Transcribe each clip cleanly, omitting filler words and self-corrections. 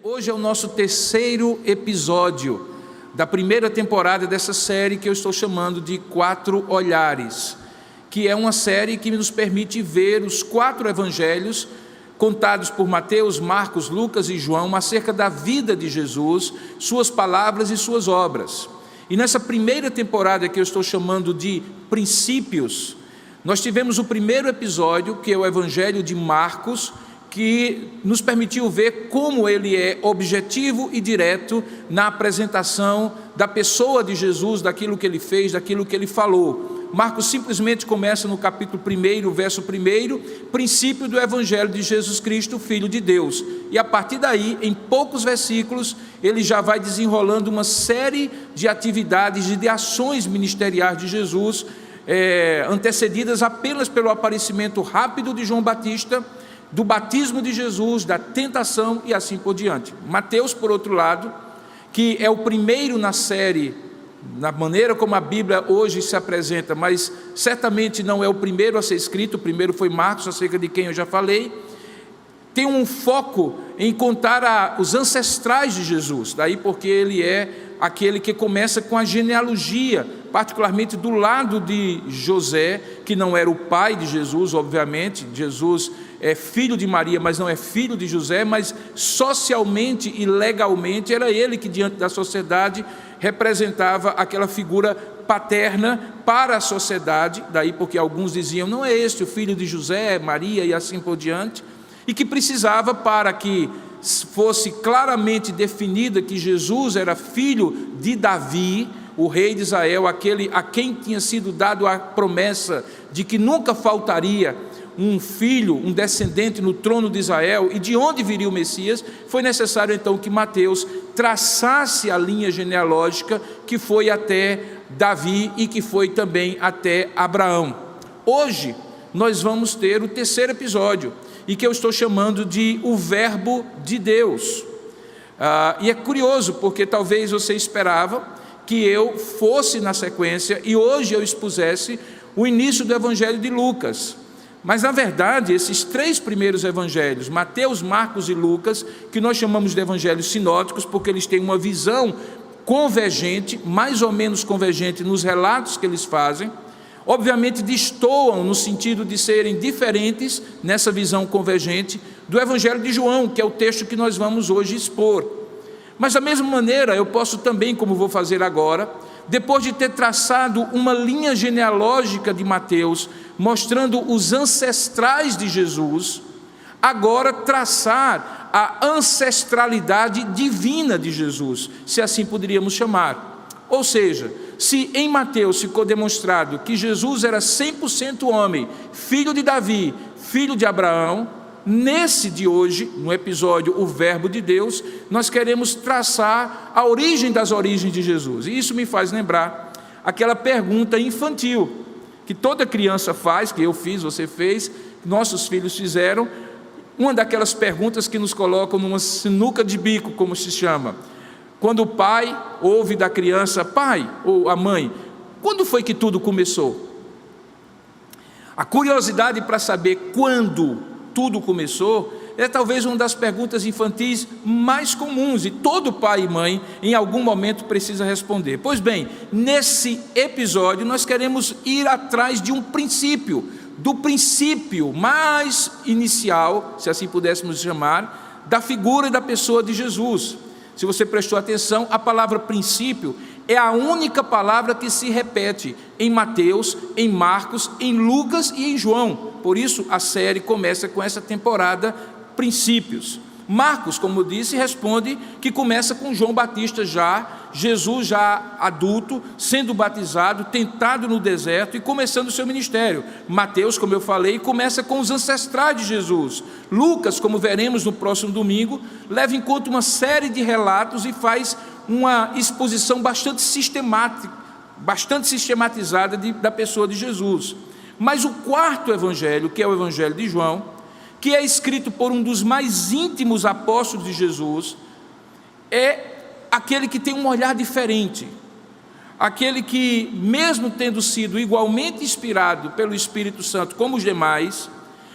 Hoje é o nosso terceiro episódio da primeira temporada dessa série que eu estou chamando de 4 Olhares, que é uma série que nos permite ver os 4 evangelhos contados por Mateus, Marcos, Lucas e João acerca da vida de Jesus, suas palavras e suas obras. E nessa primeira temporada que eu estou chamando de Princípios, nós tivemos o primeiro episódio, que é o Evangelho de Marcos, que nos permitiu ver como ele é objetivo e direto na apresentação da pessoa de Jesus, daquilo que ele fez, daquilo que ele falou. Marcos simplesmente começa no capítulo 1, verso 1, princípio do Evangelho de Jesus Cristo, Filho de Deus. E a partir daí, em poucos versículos, ele já vai desenrolando uma série de atividades e de ações ministeriais de Jesus, antecedidas apenas pelo aparecimento rápido de João Batista, do batismo de Jesus, da tentação e assim por diante. Mateus, por outro lado, que é o primeiro na série, na maneira como a Bíblia hoje se apresenta, mas certamente não é o primeiro a ser escrito. O primeiro foi Marcos, acerca de quem eu já falei. Tem um foco em contar os ancestrais de Jesus, daí porque ele é aquele que começa com a genealogia, particularmente do lado de José, que não era o pai de Jesus, obviamente. Jesus é filho de Maria, mas não é filho de José, mas socialmente e legalmente era ele que diante da sociedade representava aquela figura paterna para a sociedade, daí porque alguns diziam, não é este o filho de José, Maria e assim por diante, e que precisava, para que fosse claramente definida que Jesus era filho de Davi, o rei de Israel, aquele a quem tinha sido dado a promessa de que nunca faltaria um filho, um descendente no trono de Israel, e de onde viria o Messias. Foi necessário então que Mateus traçasse a linha genealógica que foi até Davi e que foi também até Abraão. Hoje nós vamos ter o terceiro episódio, e que eu estou chamando de o Verbo de Deus. E é curioso, porque talvez você esperava que eu fosse na sequência e hoje eu expusesse o início do Evangelho de Lucas. Mas, na verdade, esses 3 primeiros evangelhos, Mateus, Marcos e Lucas, que nós chamamos de evangelhos sinóticos, porque eles têm uma visão convergente, mais ou menos convergente nos relatos que eles fazem, obviamente destoam no sentido de serem diferentes nessa visão convergente do Evangelho de João, que é o texto que nós vamos hoje expor. Mas da mesma maneira eu posso também, como vou fazer agora, depois de ter traçado uma linha genealógica de Mateus, mostrando os ancestrais de Jesus, agora traçar a ancestralidade divina de Jesus, se assim poderíamos chamar. Ou seja, se em Mateus ficou demonstrado que Jesus era 100% homem, filho de Davi, filho de Abraão, nesse de hoje, no episódio O Verbo de Deus, nós queremos traçar a origem das origens de Jesus. E isso me faz lembrar aquela pergunta infantil que toda criança faz, que eu fiz, você fez, nossos filhos fizeram, uma daquelas perguntas que nos colocam numa sinuca de bico, como se chama. Quando o pai ouve da criança, pai, ou a mãe, quando foi que tudo começou? A curiosidade para saber quando tudo começou é talvez uma das perguntas infantis mais comuns, e todo pai e mãe em algum momento precisa responder. Pois bem, nesse episódio nós queremos ir atrás de um princípio, do princípio mais inicial, se assim pudéssemos chamar, da figura e da pessoa de Jesus. Se você prestou atenção, a palavra princípio é a única palavra que se repete em Mateus, em Marcos, em Lucas e em João. Por isso a série começa com essa temporada Princípios. Marcos, como eu disse, responde que começa com João Batista Jesus já adulto, sendo batizado, tentado no deserto e começando o seu ministério. Mateus, como eu falei, começa com os ancestrais de Jesus. Lucas, como veremos no próximo domingo, leva em conta uma série de relatos e faz uma exposição bastante sistematizada da pessoa de Jesus. Mas o quarto evangelho, que é o Evangelho de João, que é escrito por um dos mais íntimos apóstolos de Jesus, é aquele que tem um olhar diferente, aquele que, mesmo tendo sido igualmente inspirado pelo Espírito Santo como os demais,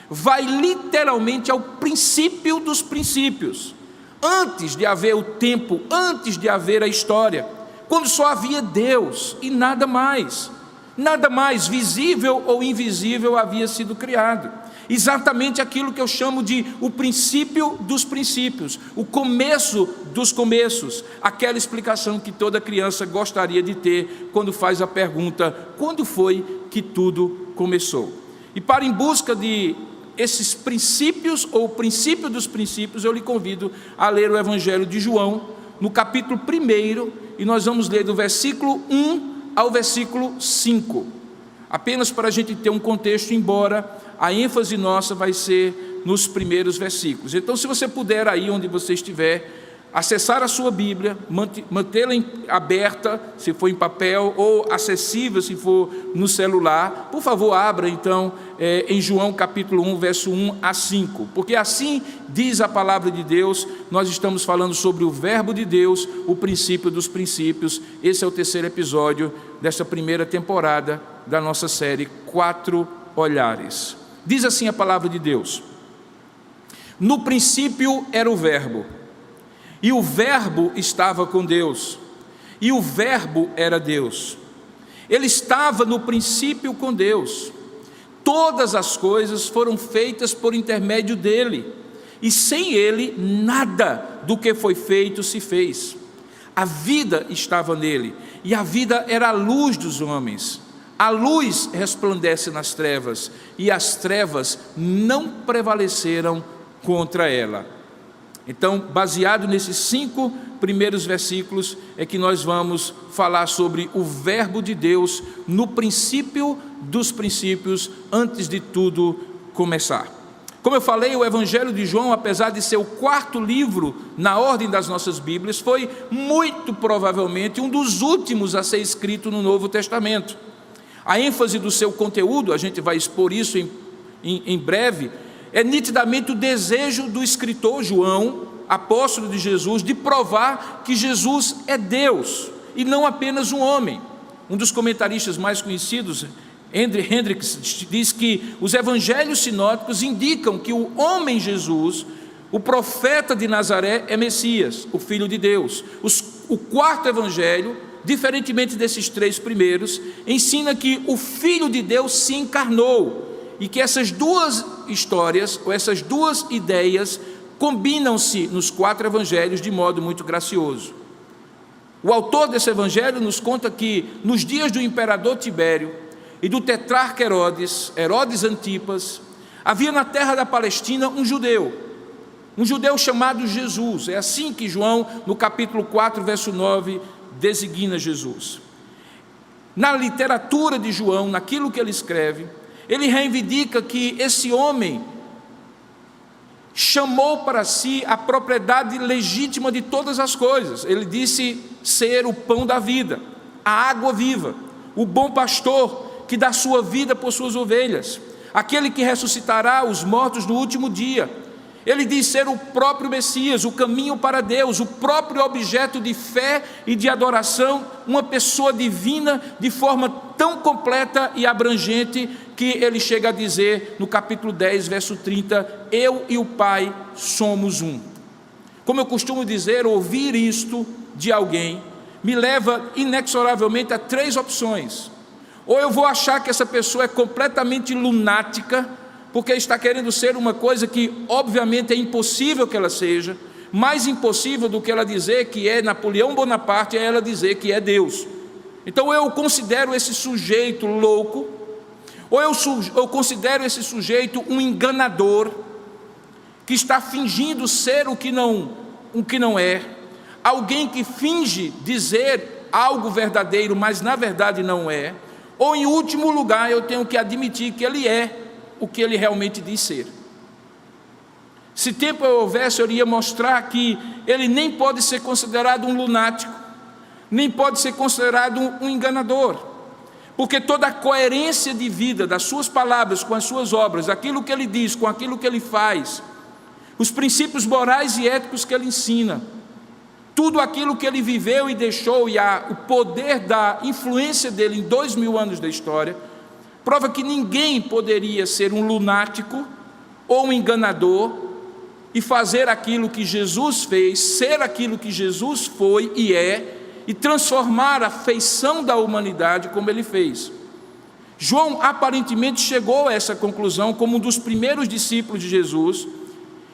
vai literalmente ao princípio dos princípios, antes de haver o tempo, antes de haver a história, quando só havia Deus e nada mais. Nada mais visível ou invisível havia sido criado. Exatamente aquilo que eu chamo de o princípio dos princípios, o começo dos começos, aquela explicação que toda criança gostaria de ter quando faz a pergunta: quando foi que tudo começou? E para em busca de esses princípios, ou o princípio dos princípios, eu lhe convido a ler o Evangelho de João, no capítulo 1, e nós vamos ler do versículo 1 ao versículo 5, apenas para a gente ter um contexto, embora a ênfase nossa vai ser nos primeiros versículos. Então, se você puder aí onde você estiver, acessar a sua Bíblia, mantê-la aberta, se for em papel, ou acessível, se for no celular, por favor, abra então em João capítulo 1, verso 1 a 5, porque assim diz a palavra de Deus. Nós estamos falando sobre o verbo de Deus, o princípio dos princípios. Esse é o terceiro episódio desta primeira temporada da nossa série 4 Olhares. Diz assim a palavra de Deus: no princípio era o verbo, e o verbo estava com Deus, e o verbo era Deus. Ele estava no princípio com Deus. Todas as coisas foram feitas por intermédio dele, e sem ele nada do que foi feito se fez. A vida estava nele, e a vida era a luz dos homens. A luz resplandece nas trevas, e as trevas não prevaleceram contra ela. Então, baseado nesses 5 primeiros versículos, é que nós vamos falar sobre o verbo de Deus no princípio dos princípios, antes de tudo começar. Como eu falei, o Evangelho de João, apesar de ser o 4º livro na ordem das nossas Bíblias, foi muito provavelmente um dos últimos a ser escrito no Novo Testamento. A ênfase do seu conteúdo, a gente vai expor isso em breve, é nitidamente o desejo do escritor João, apóstolo de Jesus, de provar que Jesus é Deus e não apenas um homem. Um dos comentaristas mais conhecidos, Hendricks, diz que os evangelhos sinóticos indicam que o homem Jesus, o profeta de Nazaré, é Messias, o Filho de Deus. O 4º evangelho, diferentemente desses 3 primeiros, ensina que o Filho de Deus se encarnou, e que essas 2 histórias, ou essas 2 ideias, combinam-se nos 4 evangelhos de modo muito gracioso. O autor desse evangelho nos conta que, nos dias do imperador Tibério e do tetrarca Herodes Antipas, havia na terra da Palestina um judeu chamado Jesus. É assim que João, no capítulo 4, verso 9, designa Jesus. Na literatura de João, naquilo que ele escreve, ele reivindica que esse homem chamou para si a propriedade legítima de todas as coisas. Ele disse ser o pão da vida, a água viva, o bom pastor que dá sua vida por suas ovelhas, aquele que ressuscitará os mortos no último dia. Ele diz ser o próprio Messias, o caminho para Deus, o próprio objeto de fé e de adoração, uma pessoa divina de forma tão completa e abrangente que ele chega a dizer no capítulo 10, verso 30, eu e o Pai somos um. Como eu costumo dizer, ouvir isto de alguém me leva inexoravelmente a 3 opções. Ou eu vou achar que essa pessoa é completamente lunática, porque está querendo ser uma coisa que obviamente é impossível que ela seja. Mais impossível do que ela dizer que é Napoleão Bonaparte é ela dizer que é Deus. Então eu considero esse sujeito louco, ou eu considero esse sujeito um enganador, que está fingindo ser o que não é, alguém que finge dizer algo verdadeiro, mas na verdade não é. Ou em último lugar, eu tenho que admitir que ele é o que ele realmente diz ser. Se tempo eu houvesse, eu iria mostrar que ele nem pode ser considerado um lunático, nem pode ser considerado um enganador, porque toda a coerência de vida das suas palavras com as suas obras, aquilo que ele diz com aquilo que ele faz, os princípios morais e éticos que ele ensina, tudo aquilo que ele viveu e deixou, e o poder da influência dele em 2000 anos da história, prova que ninguém poderia ser um lunático, ou um enganador, e fazer aquilo que Jesus fez, ser aquilo que Jesus foi e é, e transformar a feição da humanidade como ele fez. João aparentemente chegou a essa conclusão como um dos primeiros discípulos de Jesus,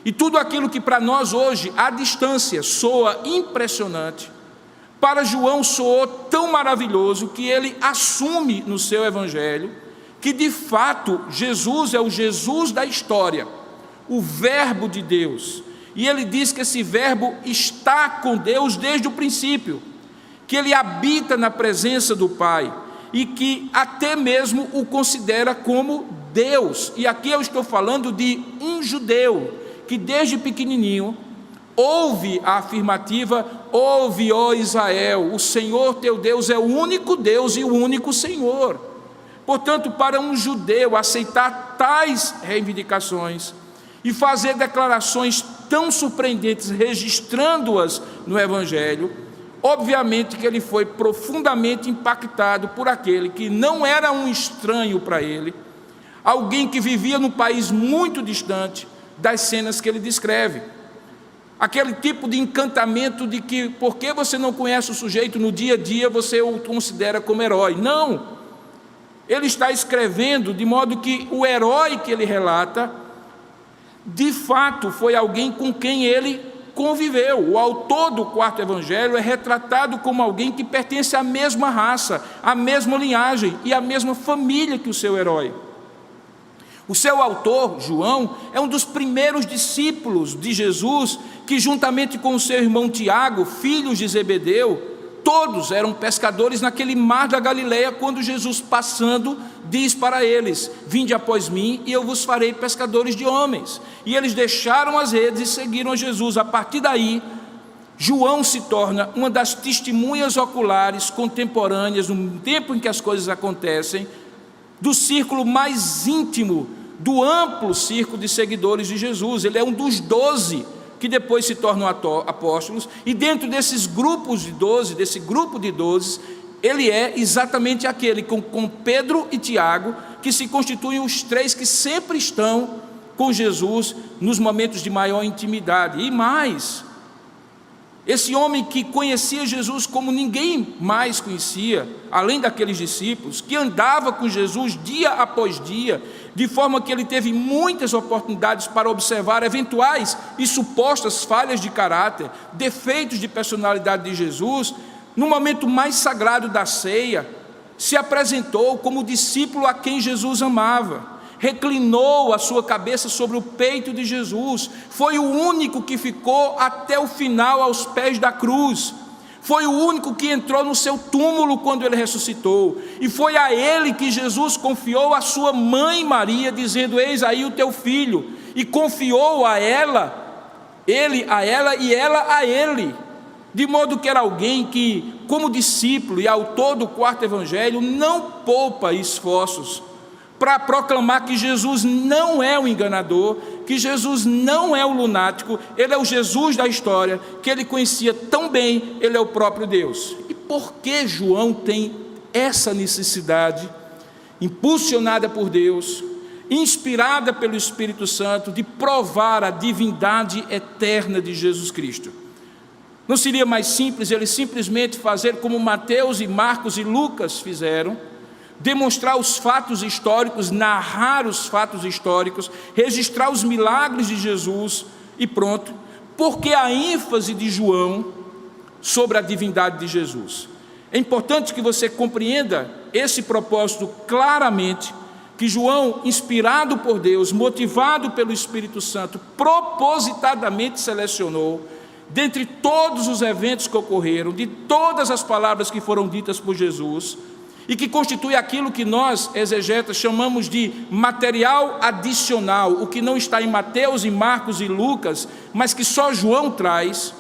e tudo aquilo que para nós hoje, à distância, soa impressionante, para João soou tão maravilhoso que ele assume no seu evangelho que de fato Jesus é o Jesus da história, o Verbo de Deus, e ele diz que esse Verbo está com Deus desde o princípio, que ele habita na presença do Pai, e que até mesmo o considera como Deus. E aqui eu estou falando de um judeu, que desde pequenininho ouve a afirmativa: ouve, ó Israel, o Senhor teu Deus é o único Deus e o único Senhor. Portanto, para um judeu aceitar tais reivindicações e fazer declarações tão surpreendentes, registrando-as no Evangelho, obviamente que ele foi profundamente impactado por aquele que não era um estranho para ele, alguém que vivia num país muito distante das cenas que ele descreve. Aquele tipo de encantamento de que, porque você não conhece o sujeito no dia a dia, você o considera como herói. Não! Ele está escrevendo de modo que o herói que ele relata, de fato, foi alguém com quem ele conviveu. O autor do quarto evangelho é retratado como alguém que pertence à mesma raça, à mesma linhagem e à mesma família que o seu herói. O seu autor, João, é um dos primeiros discípulos de Jesus que, juntamente com o seu irmão Tiago, filhos de Zebedeu, todos eram pescadores naquele mar da Galileia, quando Jesus, passando, diz para eles: vinde após mim e eu vos farei pescadores de homens. E eles deixaram as redes e seguiram a Jesus. A partir daí, João se torna uma das testemunhas oculares contemporâneas, no tempo em que as coisas acontecem, do círculo mais íntimo, do amplo círculo de seguidores de Jesus. Ele é um dos 12 que depois se tornam apóstolos, e dentro desses grupos de 12, desse grupo de 12, ele é exatamente aquele com Pedro e Tiago, que se constituem os três que sempre estão com Jesus nos momentos de maior intimidade. E mais, esse homem que conhecia Jesus como ninguém mais conhecia, além daqueles discípulos, que andava com Jesus dia após dia, de forma que ele teve muitas oportunidades para observar eventuais e supostas falhas de caráter, defeitos de personalidade de Jesus, no momento mais sagrado da ceia, se apresentou como discípulo a quem Jesus amava, reclinou a sua cabeça sobre o peito de Jesus, foi o único que ficou até o final aos pés da cruz, foi o único que entrou no seu túmulo quando ele ressuscitou, e foi a ele que Jesus confiou a sua mãe Maria, dizendo: eis aí o teu filho, e confiou a ela, ele a ela e ela a ele, de modo que era alguém que, como discípulo e autor do quarto evangelho, não poupa esforços para proclamar que Jesus não é o enganador, que Jesus não é o lunático, ele é o Jesus da história, que ele conhecia tão bem, ele é o próprio Deus. E por que João tem essa necessidade, impulsionada por Deus, inspirada pelo Espírito Santo, de provar a divindade eterna de Jesus Cristo? Não seria mais simples ele simplesmente fazer como Mateus e Marcos e Lucas fizeram, demonstrar os fatos históricos, narrar os fatos históricos, registrar os milagres de Jesus e pronto? Porque a ênfase de João sobre a divindade de Jesus? É importante que você compreenda esse propósito claramente, que João, inspirado por Deus, motivado pelo Espírito Santo, propositadamente selecionou, dentre todos os eventos que ocorreram, de todas as palavras que foram ditas por Jesus, e que constitui aquilo que nós, exegetas, chamamos de material adicional, o que não está em Mateus, em Marcos e Lucas, mas que só João traz,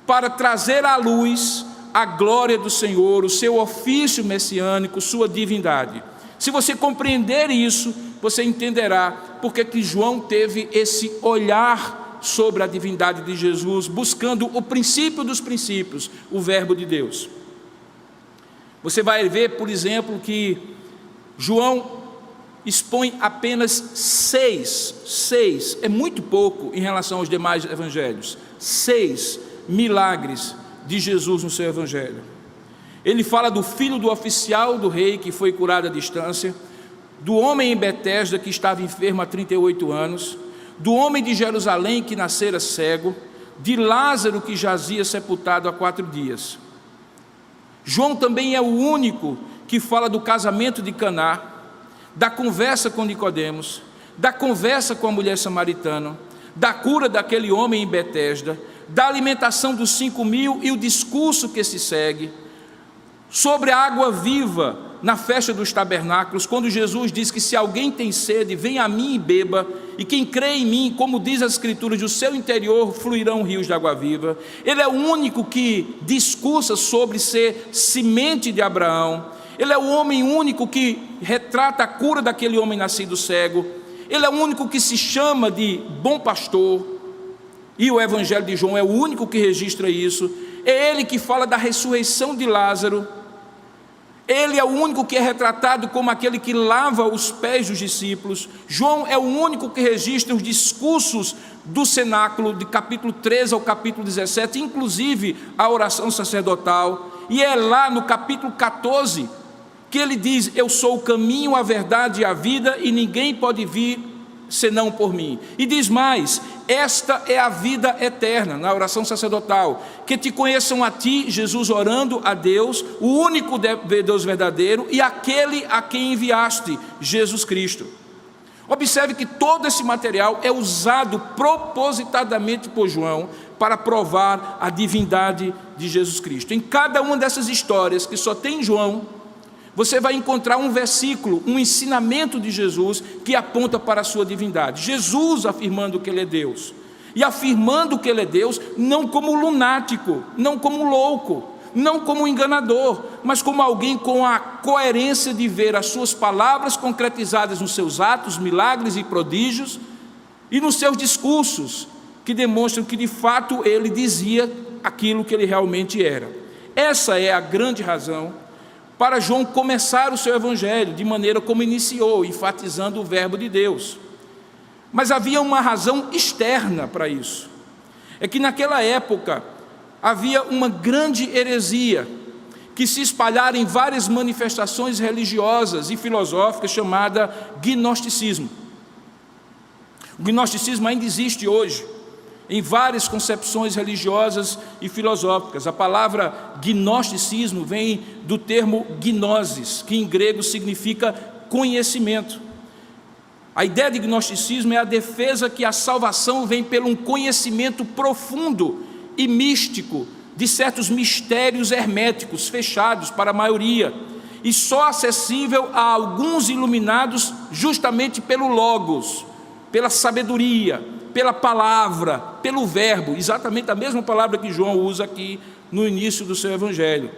para trazer à luz a glória do Senhor, o seu ofício messiânico, sua divindade. Se você compreender isso, você entenderá porque que João teve esse olhar sobre a divindade de Jesus, buscando o princípio dos princípios, o Verbo de Deus. Você vai ver, por exemplo, que João expõe apenas seis, é muito pouco em relação aos demais evangelhos, 6 milagres de Jesus no seu evangelho. Ele fala do filho do oficial do rei que foi curado à distância, do homem em Betesda que estava enfermo há 38 anos, do homem de Jerusalém que nascera cego, de Lázaro que jazia sepultado há 4 dias. João também é o único que fala do casamento de Caná, da conversa com Nicodemos, da conversa com a mulher samaritana, da cura daquele homem em Betesda, da alimentação dos 5.000 e o discurso que se segue, sobre a água viva na festa dos tabernáculos, quando Jesus diz que se alguém tem sede, venha a mim e beba, e quem crê em mim, como diz as escrituras, do seu interior fluirão rios de água viva. Ele é o único que discursa sobre ser semente de Abraão. Ele é o homem único que retrata a cura daquele homem nascido cego. Ele é o único que se chama de bom pastor, e o evangelho de João é o único que registra isso. É ele que fala da ressurreição de Lázaro. Ele é o único que é retratado como aquele que lava os pés dos discípulos. João é o único que registra os discursos do cenáculo, de capítulo 13 ao capítulo 17, inclusive a oração sacerdotal. E é lá no capítulo 14 que ele diz: eu sou o caminho, a verdade e a vida, e ninguém pode vir senão por mim. E diz mais: esta é a vida eterna, na oração sacerdotal, que te conheçam a ti, Jesus orando a Deus, o único Deus verdadeiro, e aquele a quem enviaste, Jesus Cristo. Observe que todo esse material é usado propositadamente por João para provar a divindade de Jesus Cristo. Em cada uma dessas histórias que só tem João, você vai encontrar um versículo, um ensinamento de Jesus que aponta para a sua divindade. Jesus afirmando que Ele é Deus, e afirmando que Ele é Deus não como lunático, não como louco, não como enganador, mas como alguém com a coerência de ver as suas palavras concretizadas nos seus atos, milagres e prodígios, e nos seus discursos, que demonstram que de fato Ele dizia aquilo que Ele realmente era. Essa é a grande razão para João começar o seu evangelho de maneira como iniciou, enfatizando o verbo de Deus. Mas havia uma razão externa para isso. É que naquela época havia uma grande heresia que se espalhara em várias manifestações religiosas e filosóficas, chamada gnosticismo. O gnosticismo ainda existe hoje em várias concepções religiosas e filosóficas. A palavra gnosticismo vem do termo gnosis, que em grego significa conhecimento. A ideia de gnosticismo é a defesa que a salvação vem pelo um conhecimento profundo e místico de certos mistérios herméticos, fechados para a maioria, e só acessível a alguns iluminados justamente pelo logos, pela sabedoria, pela palavra, pelo verbo, exatamente a mesma palavra que João usa aqui no início do seu evangelho.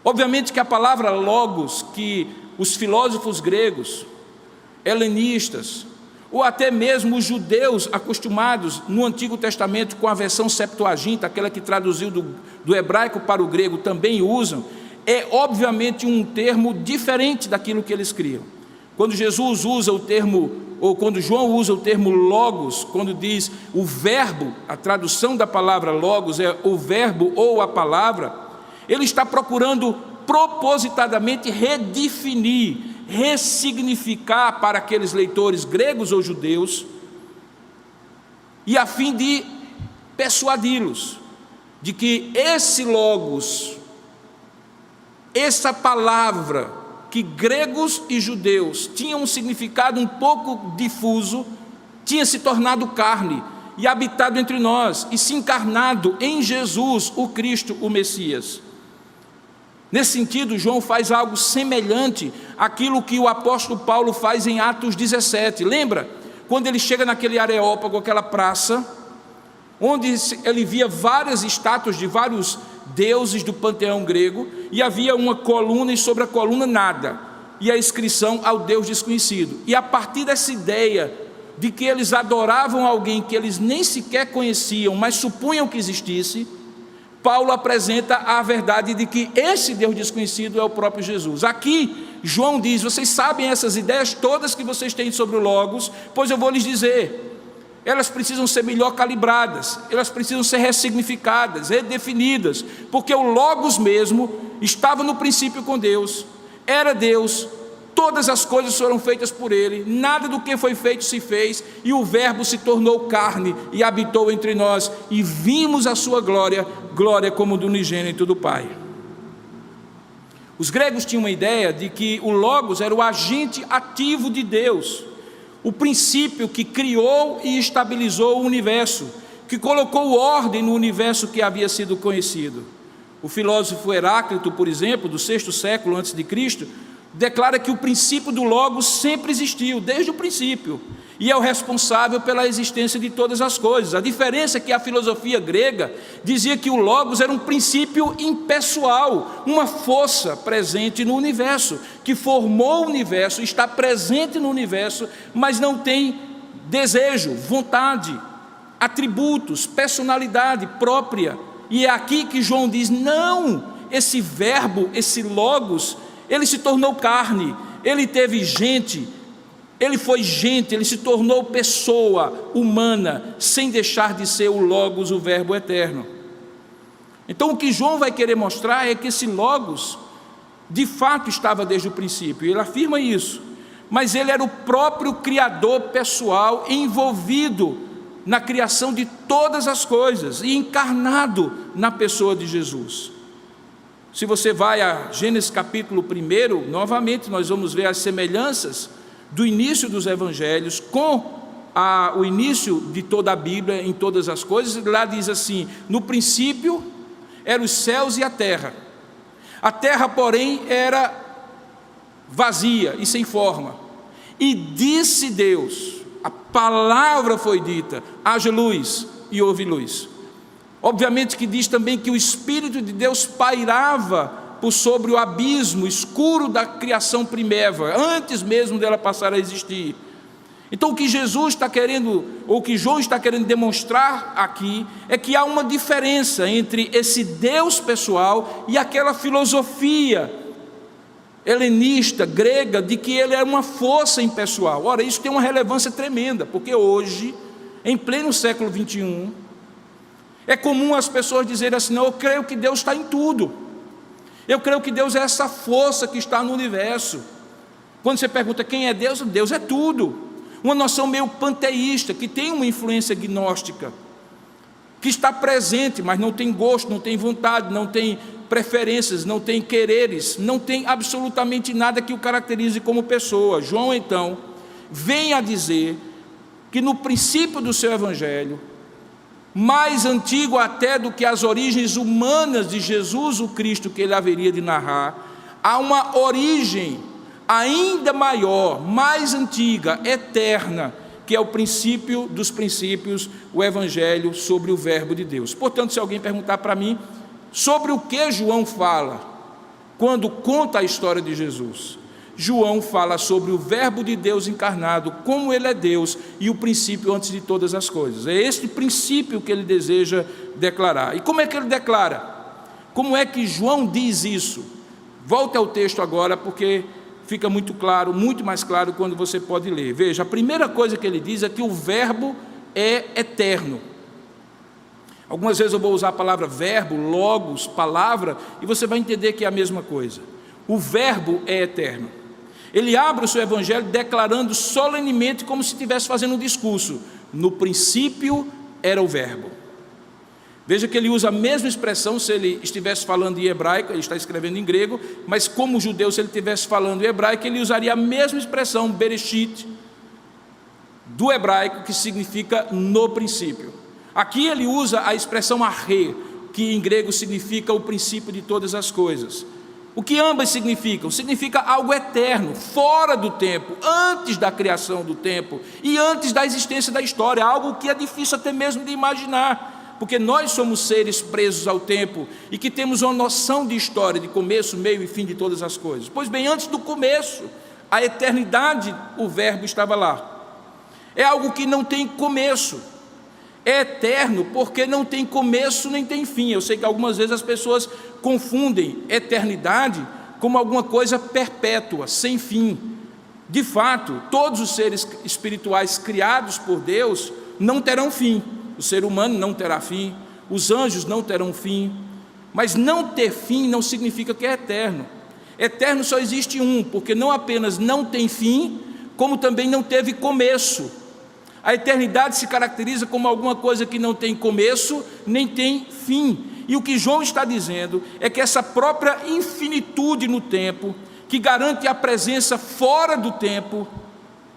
Obviamente que a palavra logos, que os filósofos gregos, helenistas, ou até mesmo os judeus acostumados no Antigo Testamento com a versão Septuaginta, aquela que traduziu do hebraico para o grego, também usam, é obviamente um termo diferente daquilo que eles criam. Quando Jesus usa o termo, ou quando João usa o termo logos, quando diz o verbo, a tradução da palavra logos é o verbo ou a palavra, ele está procurando propositadamente redefinir, ressignificar para aqueles leitores gregos ou judeus, e a fim de persuadi-los de que esse logos, essa palavra, que gregos e judeus tinham um significado um pouco difuso, tinha se tornado carne e habitado entre nós, e se encarnado em Jesus, o Cristo, o Messias. Nesse sentido, João faz algo semelhante àquilo que o apóstolo Paulo faz em Atos 17. Lembra? Quando ele chega naquele Areópago, aquela praça, onde ele via várias estátuas de vários deuses do panteão grego, e havia uma coluna e sobre a coluna nada, e a inscrição ao Deus desconhecido. E a partir dessa ideia de que eles adoravam alguém que eles nem sequer conheciam, mas supunham que existisse, Paulo apresenta a verdade de que esse Deus desconhecido é o próprio Jesus. Aqui, João diz: vocês sabem essas ideias todas que vocês têm sobre o Logos, pois eu vou lhes dizer. Elas precisam ser melhor calibradas, elas precisam ser ressignificadas, redefinidas, porque o Logos mesmo estava no princípio com Deus, era Deus, todas as coisas foram feitas por Ele, nada do que foi feito se fez, e o Verbo se tornou carne e habitou entre nós, e vimos a sua glória, glória como do unigênito do Pai. Os gregos tinham uma ideia de que o Logos era o agente ativo de Deus, o princípio que criou e estabilizou o universo, que colocou ordem no universo que havia sido conhecido. O filósofo Heráclito, por exemplo, do 6º século a.C., declara que o princípio do Logos sempre existiu, desde o princípio, e é o responsável pela existência de todas as coisas. A diferença é que a filosofia grega dizia que o Logos era um princípio impessoal, uma força presente no universo, que formou o universo, está presente no universo, mas não tem desejo, vontade, atributos, personalidade própria. E é aqui que João diz: não, esse verbo, esse Logos, ele se tornou carne, ele teve gente, ele foi gente, ele se tornou pessoa humana, sem deixar de ser o Logos, o Verbo eterno. Então o que João vai querer mostrar é que esse Logos, de fato, estava desde o princípio, ele afirma isso, mas ele era o próprio Criador pessoal, envolvido na criação de todas as coisas, e encarnado na pessoa de Jesus. Se você vai a Gênesis capítulo 1, novamente nós vamos ver as semelhanças do início dos evangelhos com o início de toda a Bíblia, em todas as coisas. Lá diz assim: no princípio eram os céus e a terra, porém era vazia e sem forma, e disse Deus, a palavra foi dita, haja luz, e houve luz. Obviamente que diz também que o Espírito de Deus pairava por sobre o abismo escuro da criação primeira, antes mesmo dela passar a existir. Então o que Jesus está querendo, ou o que João está querendo demonstrar aqui, é que há uma diferença entre esse Deus pessoal e aquela filosofia helenista, grega, de que ele é uma força impessoal. Ora, isso tem uma relevância tremenda, porque hoje, em pleno século 21, é comum as pessoas dizerem assim: não, eu creio que Deus está em tudo, eu creio que Deus é essa força que está no universo. Quando você pergunta quem é Deus, Deus é tudo. Uma noção meio panteísta, que tem uma influência gnóstica, que está presente, mas não tem gosto, não tem vontade, não tem preferências, não tem quereres, não tem absolutamente nada que o caracterize como pessoa. João então vem a dizer que no princípio do seu evangelho, mais antigo até do que as origens humanas de Jesus o Cristo que ele haveria de narrar, há uma origem ainda maior, mais antiga, eterna, que é o princípio dos princípios, o Evangelho sobre o Verbo de Deus. Portanto, se alguém perguntar para mim sobre o que João fala quando conta a história de Jesus, João fala sobre o Verbo de Deus encarnado, como ele é Deus e o princípio antes de todas as coisas. É este princípio que ele deseja declarar. E como é que ele declara? Como é que João diz isso? Volte ao texto agora, porque fica muito claro, muito mais claro quando você pode ler. Veja, a primeira coisa que ele diz é que o Verbo é eterno. Algumas vezes eu vou usar a palavra verbo, logos, palavra, e você vai entender que é a mesma coisa. O Verbo é eterno. Ele abre o seu evangelho declarando solenemente, como se estivesse fazendo um discurso: no princípio era o Verbo. Veja que ele usa a mesma expressão se ele estivesse falando em hebraico, ele está escrevendo em grego, mas como judeu, se ele estivesse falando em hebraico, ele usaria a mesma expressão, bereshit, do hebraico, que significa no princípio. Aqui ele usa a expressão arre, que em grego significa o princípio de todas as coisas. O que ambas significam? Significa algo eterno, fora do tempo, antes da criação do tempo e antes da existência da história, algo que é difícil até mesmo de imaginar, porque nós somos seres presos ao tempo e que temos uma noção de história, de começo, meio e fim de todas as coisas. Pois bem, antes do começo, a eternidade, o Verbo estava lá. É algo que não tem começo, é eterno porque não tem começo nem tem fim. Eu sei que algumas vezes as pessoas confundem eternidade como alguma coisa perpétua, sem fim. De fato, todos os seres espirituais criados por Deus não terão fim. O ser humano não terá fim, os anjos não terão fim. Mas não ter fim não significa que é eterno. Eterno só existe um, porque não apenas não tem fim, como também não teve começo. A eternidade se caracteriza como alguma coisa que não tem começo, nem tem fim. E o que João está dizendo é que essa própria infinitude no tempo, que garante a presença fora do tempo,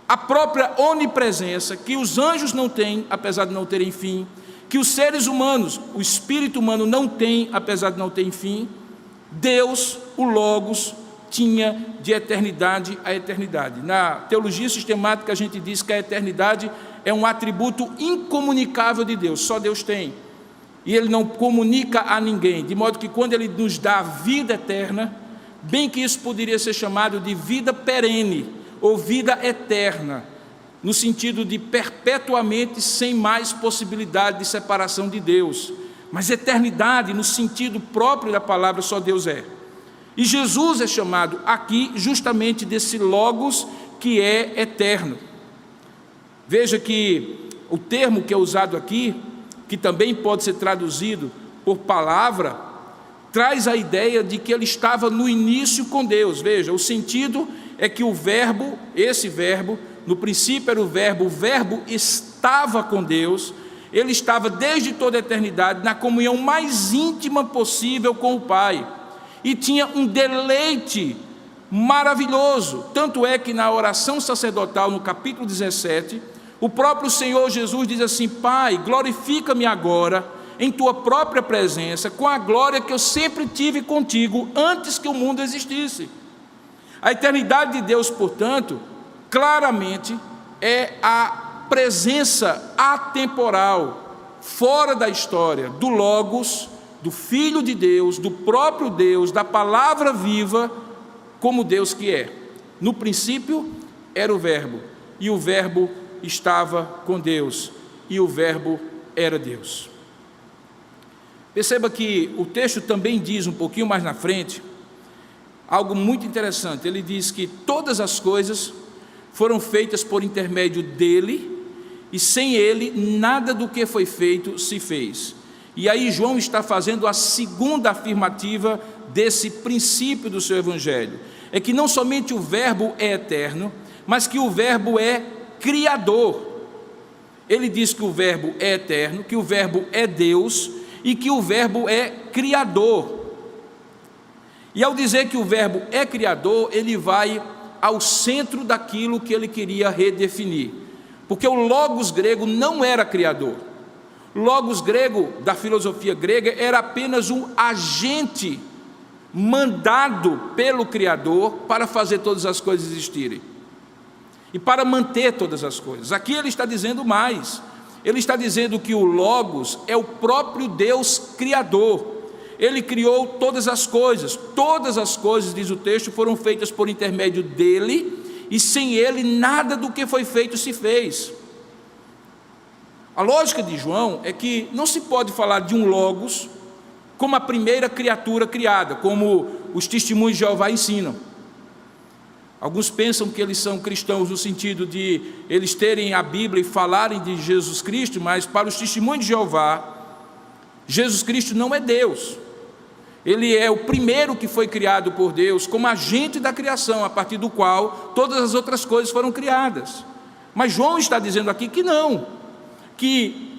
a própria onipresença, que os anjos não têm, apesar de não terem fim, que os seres humanos, o espírito humano não tem, apesar de não ter fim, Deus, o Logos, tinha de eternidade a eternidade. Na teologia sistemática a gente diz que a eternidade é um atributo incomunicável de Deus, só Deus tem. E Ele não comunica a ninguém, de modo que quando Ele nos dá a vida eterna, bem que isso poderia ser chamado de vida perene, ou vida eterna, no sentido de perpetuamente sem mais possibilidade de separação de Deus. Mas eternidade, no sentido próprio da palavra, só Deus é. E Jesus é chamado aqui justamente desse Logos que é eterno. Veja que o termo que é usado aqui, que também pode ser traduzido por palavra, traz a ideia de que ele estava no início com Deus. Veja, o sentido é que o verbo, esse verbo, no princípio era o verbo estava com Deus, ele estava desde toda a eternidade na comunhão mais íntima possível com o Pai, e tinha um deleite maravilhoso, tanto é que na oração sacerdotal, no capítulo 17, o próprio Senhor Jesus diz assim: Pai, glorifica-me agora em Tua própria presença, com a glória que eu sempre tive contigo, antes que o mundo existisse. A eternidade de Deus, portanto, claramente é a presença atemporal, fora da história, do Logos, do Filho de Deus, do próprio Deus, da palavra viva, como Deus que é. No princípio era o Verbo, e o Verbo estava com Deus, e o Verbo era Deus. Perceba que o texto também diz, um pouquinho mais na frente, algo muito interessante. Ele diz que todas as coisas foram feitas por intermédio dele, e sem ele nada do que foi feito se fez. E aí João está fazendo a segunda afirmativa desse princípio do seu evangelho. É que não somente o verbo é eterno, mas que o verbo é criador. Ele diz que o verbo é eterno, que o verbo é Deus e que o verbo é criador. E ao dizer que o verbo é criador, ele vai ao centro daquilo que ele queria redefinir. Porque o logos grego não era criador. O logos grego, da filosofia grega, era apenas um agente mandado pelo Criador para fazer todas as coisas existirem e para manter todas as coisas. Aqui ele está dizendo mais. Ele está dizendo que o Logos é o próprio Deus Criador. Ele criou todas as coisas, diz o texto, foram feitas por intermédio dele, e sem ele nada do que foi feito se fez. A lógica de João é que não se pode falar de um Logos como a primeira criatura criada, como os testemunhos de Jeová ensinam. Alguns pensam que eles são cristãos no sentido de eles terem a Bíblia e falarem de Jesus Cristo, mas para os testemunhos de Jeová, Jesus Cristo não é Deus. Ele é o primeiro que foi criado por Deus como agente da criação, a partir do qual todas as outras coisas foram criadas. Mas João está dizendo aqui que não, que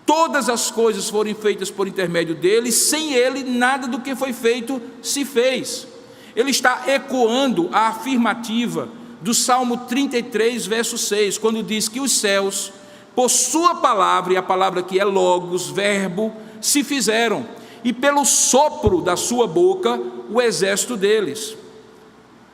todas as coisas foram feitas por intermédio dele, sem ele nada do que foi feito se fez. Ele está ecoando a afirmativa do Salmo 33, verso 6, quando diz que os céus, por sua palavra, e a palavra aqui é logos, verbo, se fizeram, e pelo sopro da sua boca, o exército deles.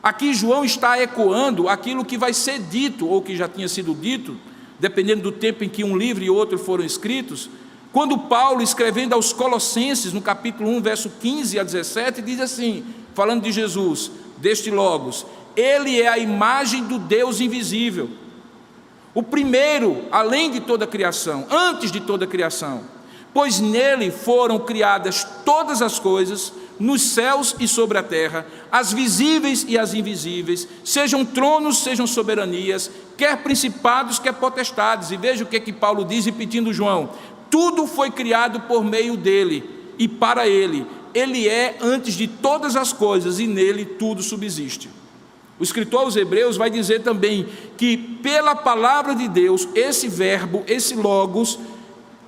Aqui João está ecoando aquilo que vai ser dito, ou que já tinha sido dito, dependendo do tempo em que um livro e outro foram escritos, quando Paulo, escrevendo aos Colossenses, no capítulo 1, verso 15 a 17, diz assim, falando de Jesus, deste Logos: ele é a imagem do Deus invisível, o primeiro, além de toda a criação, antes de toda a criação, pois nele foram criadas todas as coisas, nos céus e sobre a terra, as visíveis e as invisíveis, sejam tronos, sejam soberanias, quer principados, quer potestades. E veja o que Paulo diz, repetindo João: tudo foi criado por meio dele e para ele. Ele é antes de todas as coisas e nele tudo subsiste. O escritor aos Hebreus vai dizer também que pela palavra de Deus, esse verbo, esse logos,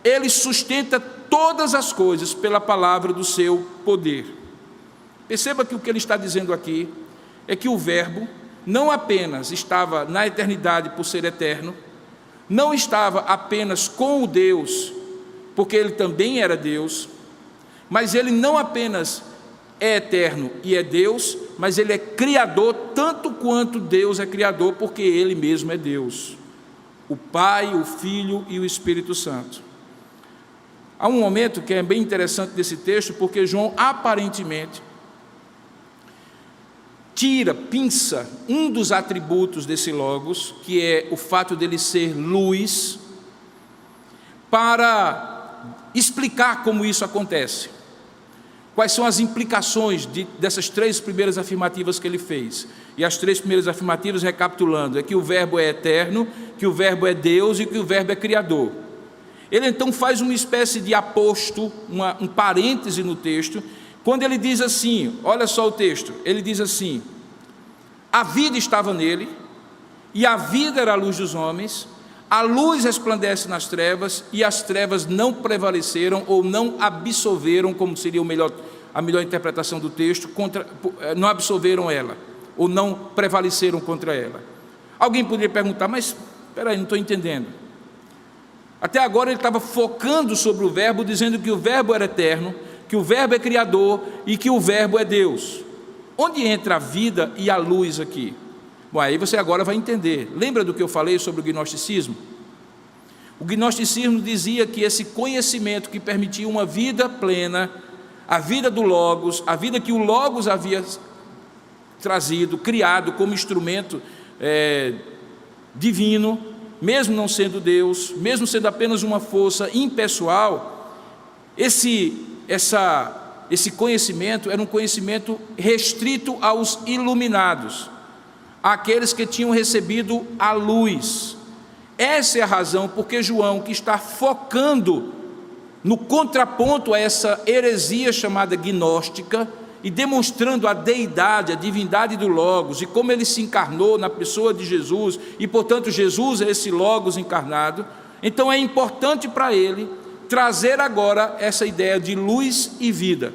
ele sustenta todas as coisas pela palavra do seu poder. Perceba que o que ele está dizendo aqui é que o verbo não apenas estava na eternidade por ser eterno, não estava apenas com o Deus, porque ele também era Deus, mas ele não apenas é eterno e é Deus, mas ele é criador tanto quanto Deus é criador, porque ele mesmo é Deus, o Pai, o Filho e o Espírito Santo. Há um momento que é bem interessante desse texto, porque João aparentemente pinça um dos atributos desse logos, que é o fato dele ser luz, para explicar como isso acontece. Quais são as implicações dessas três primeiras afirmativas que ele fez? E as três primeiras afirmativas, recapitulando, é que o verbo é eterno, que o verbo é Deus e que o verbo é criador. Ele então faz uma espécie de aposto, um parêntese no texto, quando ele diz assim, olha só o texto, ele diz assim: a vida estava nele, e a vida era a luz dos homens, a luz resplandece nas trevas, e as trevas não prevaleceram, ou não absolveram, como seria a melhor interpretação do texto, não absolveram ela, ou não prevaleceram contra ela. Alguém poderia perguntar, mas espera aí, não estou entendendo. Até agora ele estava focando sobre o verbo, dizendo que o verbo era eterno, que o verbo é criador e que o verbo é Deus. Onde entra a vida e a luz aqui? Bom, aí você agora vai entender. Lembra do que eu falei sobre o gnosticismo? O gnosticismo dizia que esse conhecimento que permitia uma vida plena, a vida do Logos, a vida que o Logos havia trazido, criado como instrumento divino, mesmo não sendo Deus, mesmo sendo apenas uma força impessoal, esse conhecimento era um conhecimento restrito aos iluminados, àqueles que tinham recebido a luz. Essa é a razão porque João, que está focando no contraponto a essa heresia chamada gnóstica, e demonstrando a deidade, a divindade do Logos, e como ele se encarnou na pessoa de Jesus, e portanto Jesus é esse Logos encarnado, então é importante para ele trazer agora essa ideia de luz e vida,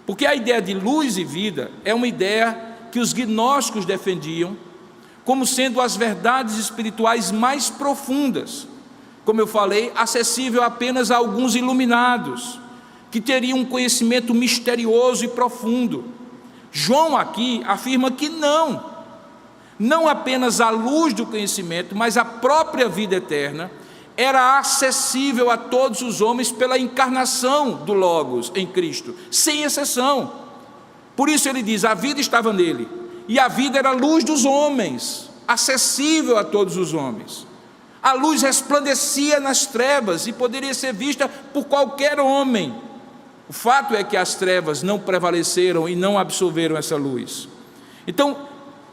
porque a ideia de luz e vida é uma ideia que os gnósticos defendiam como sendo as verdades espirituais mais profundas, como eu falei, acessível apenas a alguns iluminados, que teriam um conhecimento misterioso e profundo. João aqui afirma que não apenas a luz do conhecimento, mas a própria vida eterna era acessível a todos os homens pela encarnação do Logos em Cristo, sem exceção. Por isso ele diz, a vida estava nele, e a vida era a luz dos homens, acessível a todos os homens. A luz resplandecia nas trevas e poderia ser vista por qualquer homem. O fato é que as trevas não prevaleceram e não absorveram essa luz. Então,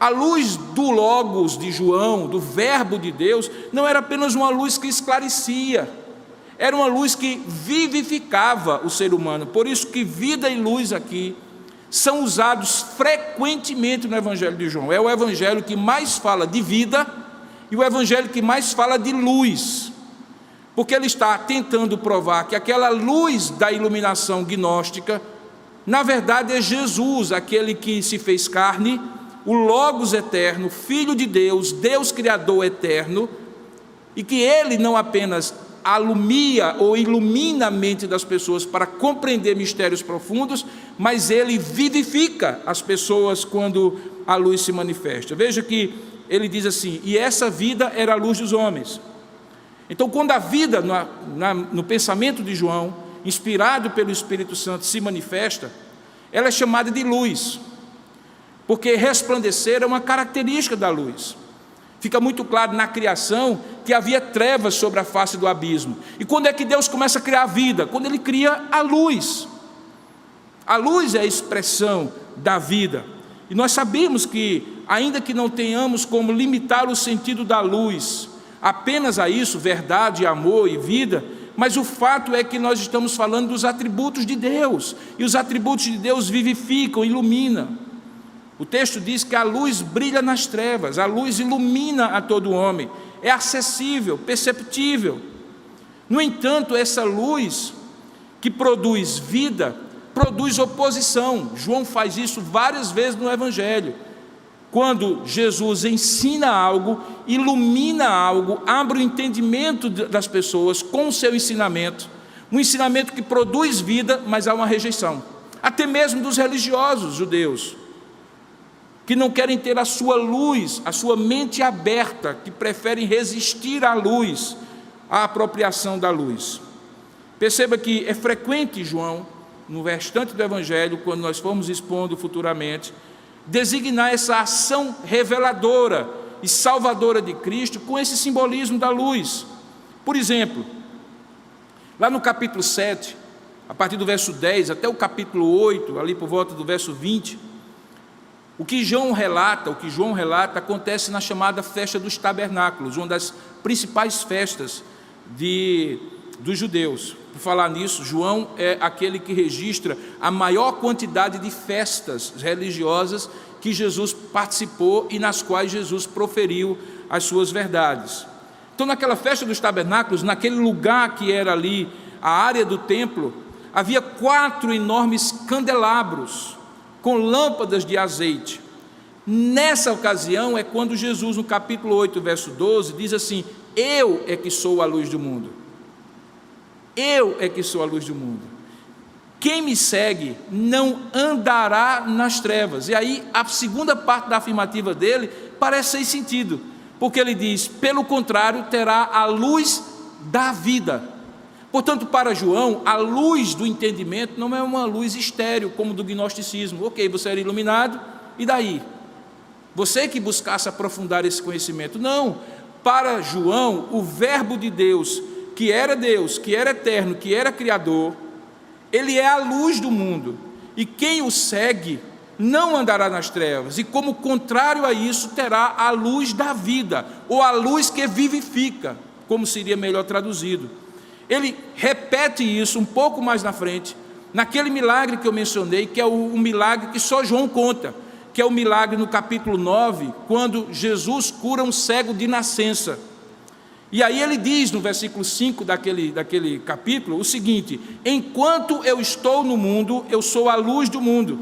a luz do Logos de João, do verbo de Deus, não era apenas uma luz que esclarecia, era uma luz que vivificava o ser humano. Por isso que vida e luz aqui são usados frequentemente no Evangelho de João. É o Evangelho que mais fala de vida e o Evangelho que mais fala de luz, porque ele está tentando provar que aquela luz da iluminação gnóstica, na verdade é Jesus, aquele que se fez carne, o Logos eterno, Filho de Deus, Deus Criador eterno, e que ele não apenas alumia ou ilumina a mente das pessoas para compreender mistérios profundos, mas ele vivifica as pessoas quando a luz se manifesta. Veja que ele diz assim, e essa vida era a luz dos homens. Então, quando a vida no pensamento de João, inspirado pelo Espírito Santo, se manifesta, ela é chamada de luz, porque resplandecer é uma característica da luz. Fica muito claro na criação que havia trevas sobre a face do abismo. E quando é que Deus começa a criar a vida? Quando Ele cria a luz. A luz é a expressão da vida. E nós sabemos que, ainda que não tenhamos como limitar o sentido da luz apenas a isso, verdade, amor e vida, mas o fato é que nós estamos falando dos atributos de Deus. E os atributos de Deus vivificam, iluminam. O texto diz que a luz brilha nas trevas, a luz ilumina a todo homem, é acessível, perceptível. No entanto, essa luz que produz vida, produz oposição. João faz isso várias vezes no Evangelho. Quando Jesus ensina algo, ilumina algo, abre o entendimento das pessoas com o seu ensinamento, um ensinamento que produz vida, mas há uma rejeição, até mesmo dos religiosos judeus, que não querem ter a sua luz, a sua mente aberta, que preferem resistir à luz, à apropriação da luz. Perceba que é frequente João, no restante do Evangelho, quando nós formos expondo futuramente, designar essa ação reveladora e salvadora de Cristo com esse simbolismo da luz. Por exemplo, lá no capítulo 7, a partir do verso 10 até o capítulo 8, ali por volta do verso 20, o que João relata acontece na chamada festa dos tabernáculos, uma das principais festas dos judeus. Por falar nisso, João é aquele que registra a maior quantidade de festas religiosas que Jesus participou e nas quais Jesus proferiu as suas verdades. Então, naquela festa dos tabernáculos, naquele lugar que era ali a área do templo, havia 4 enormes candelabros com lâmpadas de azeite. Nessa ocasião é quando Jesus, no capítulo 8, verso 12, diz assim: eu é que sou a luz do mundo. Eu é que sou a luz do mundo. Quem me segue não andará nas trevas. E aí a segunda parte da afirmativa dele parece sem sentido, porque ele diz: pelo contrário, terá a luz da vida. Portanto, para João, a luz do entendimento não é uma luz estéril, como do gnosticismo. Ok, você era iluminado, e daí? Você que buscasse aprofundar esse conhecimento. Não, para João, o verbo de Deus, que era eterno, que era criador, ele é a luz do mundo, e quem o segue não andará nas trevas, e como contrário a isso, terá a luz da vida, ou a luz que vivifica, como seria melhor traduzido. Ele repete isso um pouco mais na frente, naquele milagre que eu mencionei, que é um milagre que só João conta, que é o milagre no capítulo 9, quando Jesus cura um cego de nascença. E aí ele diz no versículo 5 daquele capítulo o seguinte: enquanto eu estou no mundo, eu sou a luz do mundo.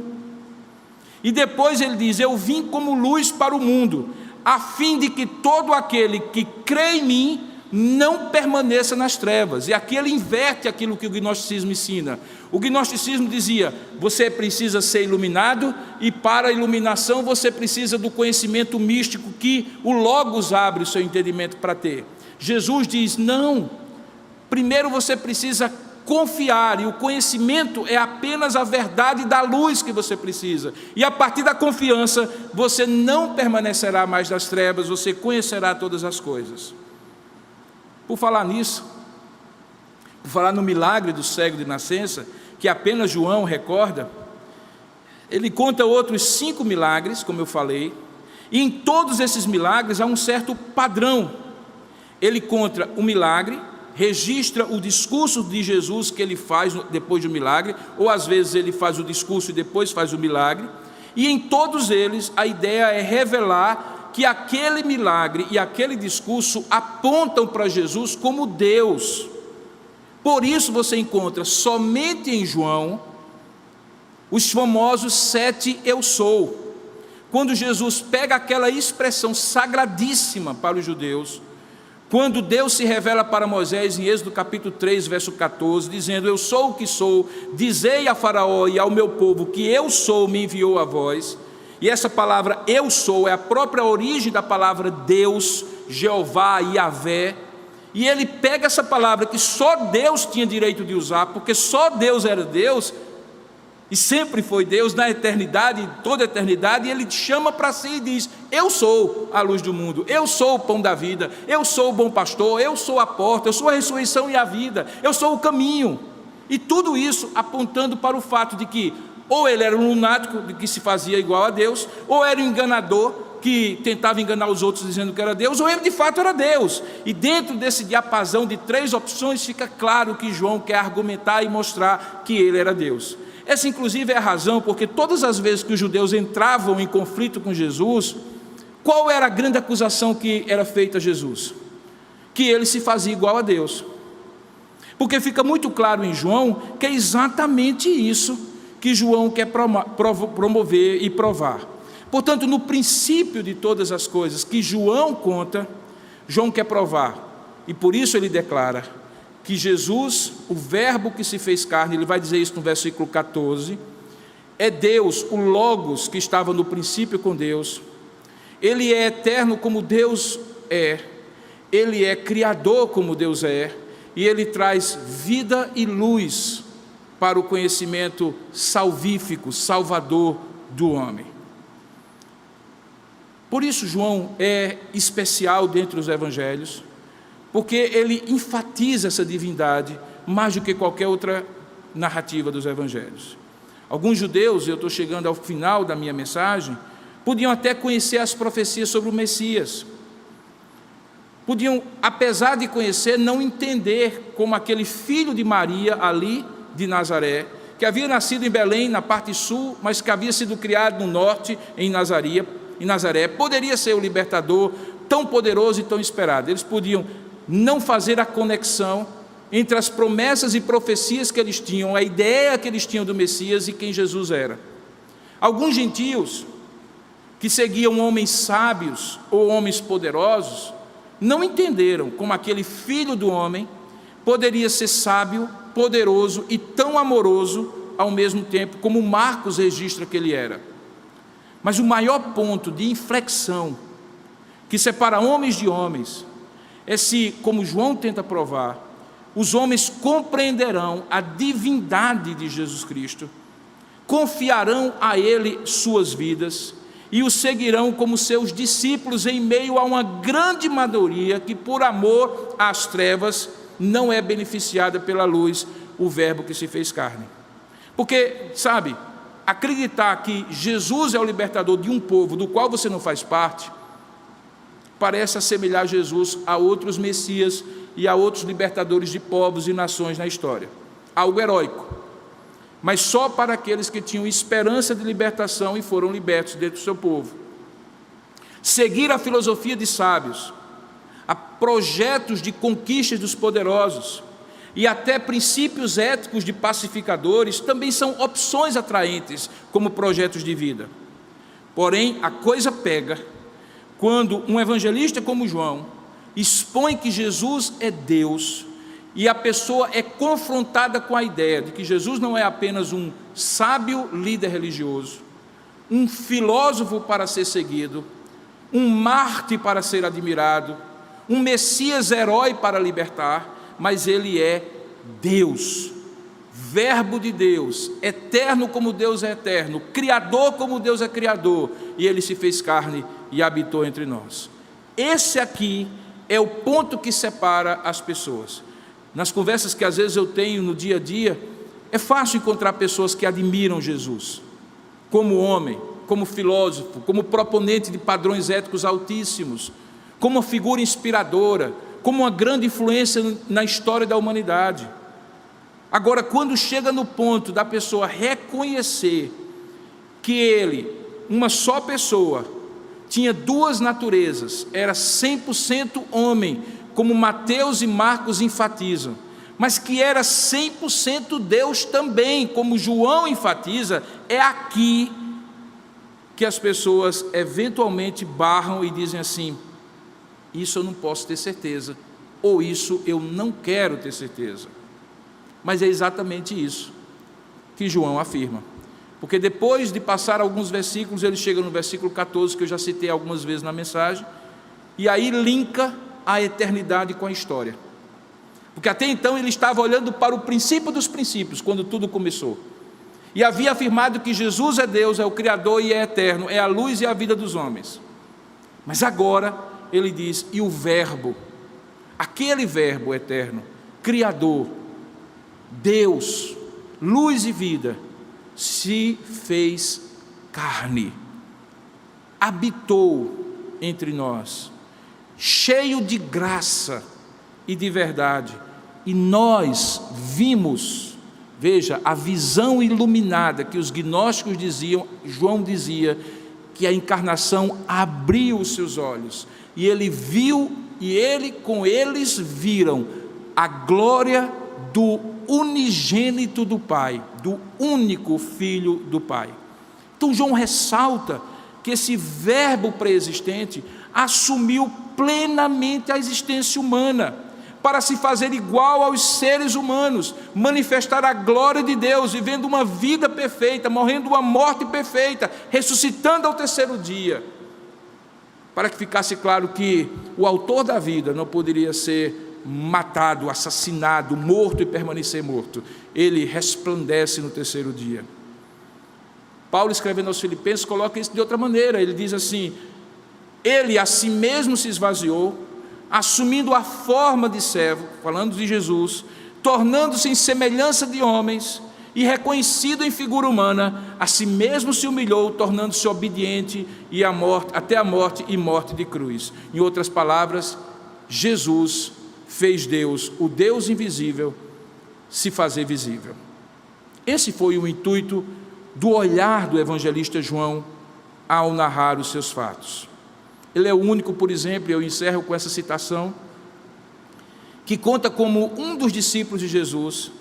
E depois ele diz: eu vim como luz para o mundo, a fim de que todo aquele que crê em mim não permaneça nas trevas. E aqui ele inverte aquilo que o gnosticismo ensina. O gnosticismo dizia: você precisa ser iluminado, e para a iluminação você precisa do conhecimento místico que o Logos abre o seu entendimento para ter. Jesus diz: não, primeiro você precisa confiar, e o conhecimento é apenas a verdade da luz que você precisa, e a partir da confiança você não permanecerá mais nas trevas, você conhecerá todas as coisas. Por falar nisso, por falar no milagre do cego de nascença, que apenas João recorda, ele conta outros 5 milagres, como eu falei, e em todos esses milagres há um certo padrão. Ele conta o milagre, registra o discurso de Jesus que ele faz depois do milagre, ou às vezes ele faz o discurso e depois faz o milagre, e em todos eles a ideia é revelar que aquele milagre e aquele discurso apontam para Jesus como Deus. Por isso você encontra somente em João os famosos 7 eu sou, quando Jesus pega aquela expressão sagradíssima para os judeus, quando Deus se revela para Moisés em Êxodo capítulo 3, verso 14, dizendo: eu sou o que sou, dizei a Faraó e ao meu povo que eu sou me enviou a vós. E essa palavra eu sou é a própria origem da palavra Deus, Jeová, Yahvé. E ele pega essa palavra que só Deus tinha direito de usar, porque só Deus era Deus, e sempre foi Deus na eternidade, toda a eternidade, e Ele chama para si e diz: eu sou a luz do mundo, eu sou o pão da vida, eu sou o bom pastor, eu sou a porta, eu sou a ressurreição e a vida, eu sou o caminho. E tudo isso apontando para o fato de que ou ele era um lunático, de que se fazia igual a Deus, ou era um enganador, que tentava enganar os outros dizendo que era Deus, ou ele de fato era Deus. E dentro desse diapasão de três opções, fica claro que João quer argumentar e mostrar que ele era Deus. Essa inclusive é a razão porque todas as vezes que os judeus entravam em conflito com Jesus, qual era a grande acusação que era feita a Jesus? Que ele se fazia igual a Deus. Porque fica muito claro em João que é exatamente isso que João quer promover e provar. Portanto, no princípio de todas as coisas que João conta, João quer provar, e por isso ele declara que Jesus, o verbo que se fez carne, ele vai dizer isso no versículo 14, é Deus, o Logos que estava no princípio com Deus, ele é eterno como Deus é, ele é criador como Deus é, e ele traz vida e luz para o conhecimento salvífico, salvador do homem. Por isso João é especial dentre os evangelhos, porque ele enfatiza essa divindade mais do que qualquer outra narrativa dos evangelhos. Alguns judeus, eu estou chegando ao final da minha mensagem, podiam até conhecer as profecias sobre o Messias. Podiam, apesar de conhecer, não entender como aquele filho de Maria ali de Nazaré, que havia nascido em Belém, na parte sul, mas que havia sido criado no norte, em Nazaré, poderia ser o libertador tão poderoso e tão esperado. Eles podiam não fazer a conexão entre as promessas e profecias que eles tinham, a ideia que eles tinham do Messias e quem Jesus era. Alguns gentios que seguiam homens sábios ou homens poderosos não entenderam como aquele filho do homem poderia ser sábio, poderoso e tão amoroso ao mesmo tempo, como Marcos registra que ele era. Mas o maior ponto de inflexão que separa homens de homens é se, como João tenta provar, os homens compreenderão a divindade de Jesus Cristo, confiarão a Ele suas vidas e o seguirão como seus discípulos em meio a uma grande maioria que, por amor às trevas, não é beneficiada pela luz, o verbo que se fez carne. Porque, sabe, acreditar que Jesus é o libertador de um povo do qual você não faz parte, parece assemelhar Jesus a outros messias e a outros libertadores de povos e nações na história. Algo heróico, mas só para aqueles que tinham esperança de libertação e foram libertos dentro do seu povo. Seguir a filosofia de sábios, a projetos de conquistas dos poderosos e até princípios éticos de pacificadores também são opções atraentes como projetos de vida. Porém, a coisa pega quando um evangelista como João expõe que Jesus é Deus e a pessoa é confrontada com a ideia de que Jesus não é apenas um sábio líder religioso, um filósofo para ser seguido, um mártir para ser admirado, um Messias herói para libertar, mas ele é Deus, verbo de Deus, eterno como Deus é eterno, criador como Deus é criador, e ele se fez carne e habitou entre nós. Esse aqui é o ponto que separa as pessoas. Nas conversas que às vezes eu tenho no dia a dia, é fácil encontrar pessoas que admiram Jesus, como homem, como filósofo, como proponente de padrões éticos altíssimos, como uma figura inspiradora, como uma grande influência na história da humanidade. Agora, quando chega no ponto da pessoa reconhecer que ele, uma só pessoa, tinha duas naturezas, era 100% homem, como Mateus e Marcos enfatizam, mas que era 100% Deus também, como João enfatiza, é aqui que as pessoas eventualmente barram e dizem assim: isso eu não posso ter certeza, ou isso eu não quero ter certeza. Mas é exatamente isso que João afirma, porque depois de passar alguns versículos, ele chega no versículo 14, que eu já citei algumas vezes na mensagem, e aí linka a eternidade com a história, porque até então ele estava olhando para o princípio dos princípios, quando tudo começou, e havia afirmado que Jesus é Deus, é o Criador e é eterno, é a luz e a vida dos homens. Mas agora ele diz: e o Verbo, aquele Verbo eterno, Criador, Deus, luz e vida, se fez carne, habitou entre nós, cheio de graça e de verdade, e nós vimos, veja, a visão iluminada que os gnósticos diziam, João dizia, que a encarnação abriu os seus olhos, e ele viu, e ele com eles viram a glória do unigênito do Pai, do único Filho do Pai. Então João ressalta que esse Verbo pré-existente assumiu plenamente a existência humana, para se fazer igual aos seres humanos, manifestar a glória de Deus, vivendo uma vida perfeita, morrendo uma morte perfeita, ressuscitando ao terceiro dia, para que ficasse claro que o autor da vida não poderia ser matado, assassinado, morto e permanecer morto. Ele resplandece no terceiro dia. Paulo, escrevendo aos Filipenses, coloca isso de outra maneira. Ele diz assim: ele a si mesmo se esvaziou, assumindo a forma de servo, falando de Jesus, tornando-se em semelhança de homens, e reconhecido em figura humana, a si mesmo se humilhou, tornando-se obediente e até a morte e morte de cruz. Em outras palavras, Jesus fez Deus, o Deus invisível, se fazer visível. Esse foi o intuito do olhar do evangelista João ao narrar os seus fatos. Ele é o único, por exemplo, eu encerro com essa citação, que conta como um dos discípulos de Jesus,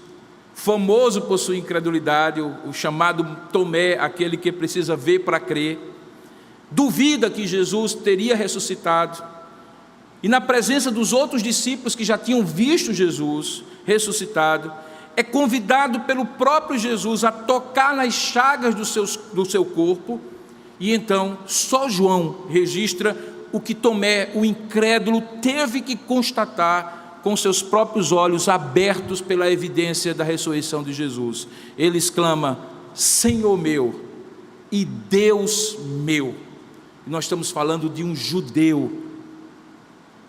famoso por sua incredulidade, o chamado Tomé, aquele que precisa ver para crer, duvida que Jesus teria ressuscitado, e na presença dos outros discípulos que já tinham visto Jesus ressuscitado, é convidado pelo próprio Jesus a tocar nas chagas do seu corpo, e então só João registra o que Tomé, o incrédulo, teve que constatar com seus próprios olhos abertos pela evidência da ressurreição de Jesus. Ele exclama: Senhor meu e Deus meu. Nós estamos falando de um judeu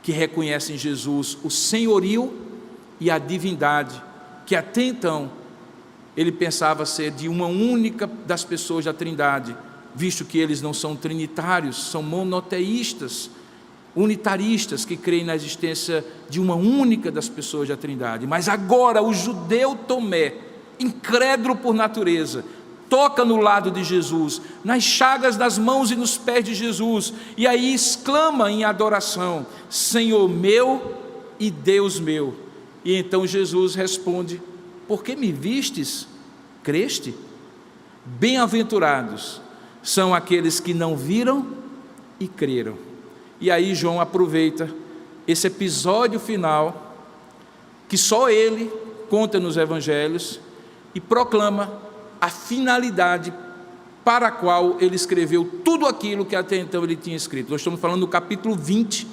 que reconhece em Jesus o senhorio e a divindade, que até então ele pensava ser de uma única das pessoas da Trindade, visto que eles não são trinitários, são monoteístas, unitaristas, que creem na existência de uma única das pessoas da Trindade. Mas agora o judeu Tomé, incrédulo por natureza, toca no lado de Jesus, nas chagas das mãos e nos pés de Jesus, e aí exclama em adoração: Senhor meu e Deus meu. E então Jesus responde: por que me vistes? Creste? Bem-aventurados são aqueles que não viram e creram. E aí João aproveita esse episódio final, que só ele conta nos evangelhos, e proclama a finalidade para a qual ele escreveu tudo aquilo que até então ele tinha escrito. Nós estamos falando do capítulo 20,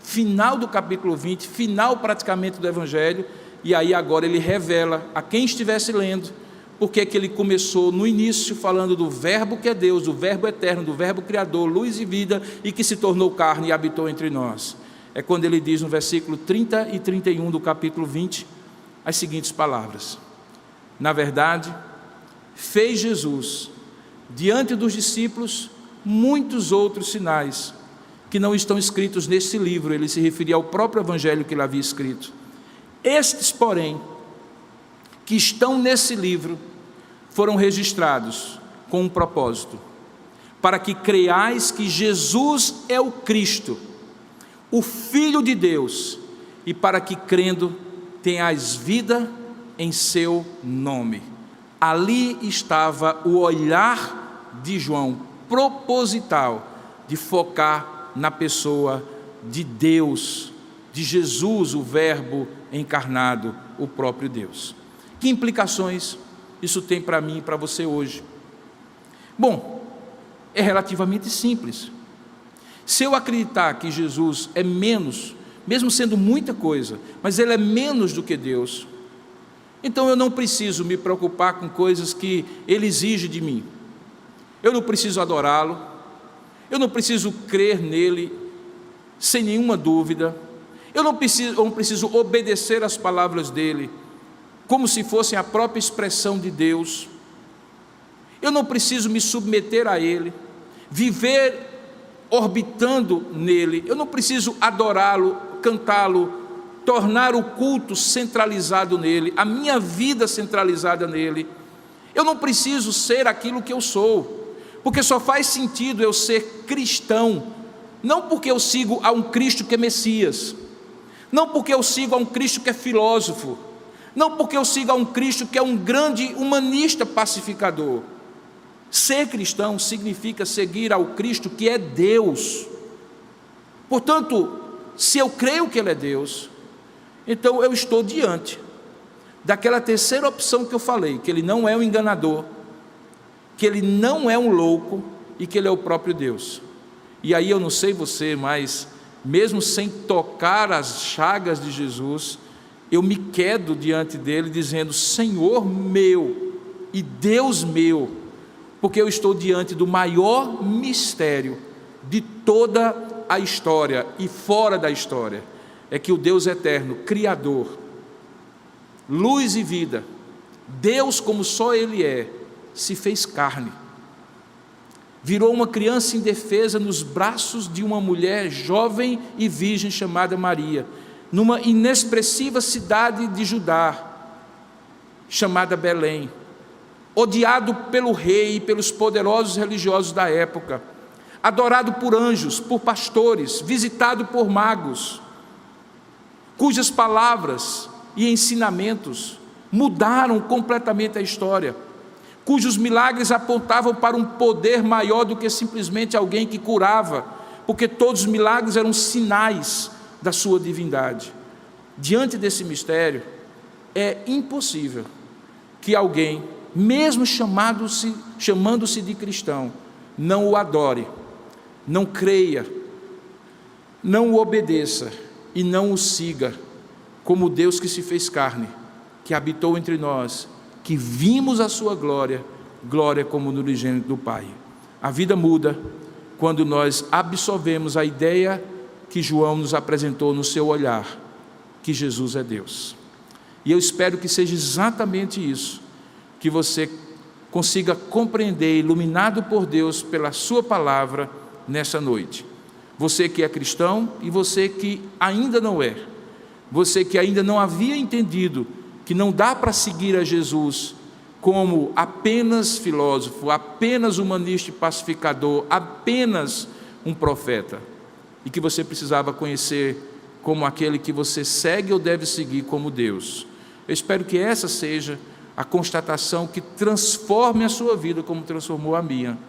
final do capítulo 20, final praticamente do evangelho, e aí agora ele revela a quem estivesse lendo porque que ele começou no início falando do Verbo que é Deus, do Verbo eterno, do Verbo criador, luz e vida, e que se tornou carne e habitou entre nós. É quando ele diz no versículo 30 e 31 do capítulo 20, as seguintes palavras: na verdade, fez Jesus, diante dos discípulos, muitos outros sinais, que não estão escritos nesse livro. Ele se referia ao próprio evangelho que ele havia escrito. Estes, porém, que estão nesse livro, foram registrados com um propósito, para que creiais que Jesus é o Cristo, o Filho de Deus, e para que, crendo, tenhais vida em seu nome. Ali estava o olhar de João, proposital, de focar na pessoa de Deus, de Jesus, o Verbo encarnado, o próprio Deus. Que implicações isso tem para mim e para você hoje? Bom, é relativamente simples. Se eu acreditar que Jesus é menos, mesmo sendo muita coisa, mas ele é menos do que Deus, Então eu não preciso me preocupar com coisas que Ele exige de mim. Eu não preciso adorá-lo, eu não preciso crer nele sem nenhuma dúvida, eu não preciso obedecer às palavras dele como se fossem a própria expressão de Deus. Eu não preciso me submeter a ele, viver orbitando nele. Eu não preciso adorá-lo, cantá-lo, tornar o culto centralizado nele, a minha vida centralizada nele. Eu não preciso ser aquilo que eu sou, porque só faz sentido eu ser cristão, não porque eu sigo a um Cristo que é Messias, não porque eu sigo a um Cristo que é filósofo, não porque eu sigo a um Cristo que é um grande humanista pacificador. Ser cristão significa seguir ao Cristo que é Deus. Portanto, se eu creio que Ele é Deus, então eu estou diante daquela terceira opção que eu falei, que Ele não é um enganador, que Ele não é um louco e que Ele é o próprio Deus. E aí eu não sei você, mas mesmo sem tocar as chagas de Jesus, eu me quedo diante dele dizendo: Senhor meu e Deus meu, porque eu estou diante do maior mistério de toda a história e fora da história, é que o Deus eterno, Criador, luz e vida, Deus como só Ele é, se fez carne, virou uma criança indefesa nos braços de uma mulher jovem e virgem chamada Maria, numa inexpressiva cidade de Judá, chamada Belém, odiado pelo rei e pelos poderosos religiosos da época, adorado por anjos, por pastores, visitado por magos, cujas palavras e ensinamentos mudaram completamente a história, cujos milagres apontavam para um poder maior do que simplesmente alguém que curava, porque todos os milagres eram sinais da sua divindade. Diante desse mistério, é impossível que alguém, mesmo chamando-se de cristão, não o adore, não creia, não o obedeça e não o siga como Deus que se fez carne, que habitou entre nós, que vimos a sua glória, glória como no unigênito do Pai. A vida muda quando nós absorvemos a ideia que João nos apresentou no seu olhar, que Jesus é Deus. E eu espero que seja exatamente isso, que você consiga compreender, iluminado por Deus pela sua palavra nessa noite. Você que é cristão e você que ainda não é, você que ainda não havia entendido que não dá para seguir a Jesus como apenas filósofo, apenas humanista e pacificador, apenas um profeta, e que você precisava conhecer como aquele que você segue ou deve seguir como Deus. Eu espero que essa seja a constatação que transforme a sua vida como transformou a minha,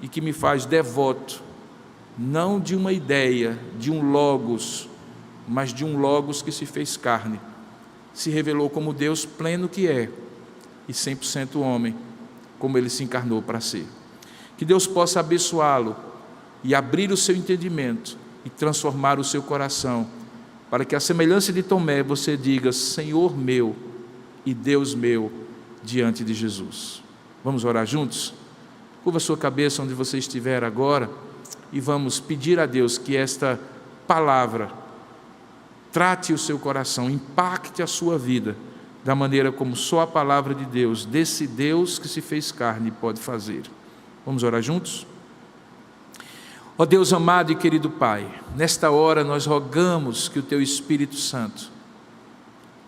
e que me faz devoto, não de uma ideia, de um logos, mas de um logos que se fez carne, se revelou como Deus pleno que é, e 100% homem, como Ele se encarnou para ser. Que Deus possa abençoá-lo e abrir o seu entendimento e transformar o seu coração, para que a semelhança de Tomé você diga: Senhor meu e Deus meu, diante de Jesus. Vamos orar juntos? Curva a sua cabeça onde você estiver agora e vamos pedir a Deus que esta palavra trate o seu coração, impacte a sua vida da maneira como só a palavra de Deus, desse Deus que se fez carne, pode fazer. Vamos orar juntos? Ó Deus amado e querido Pai, nesta hora nós rogamos que o Teu Espírito Santo,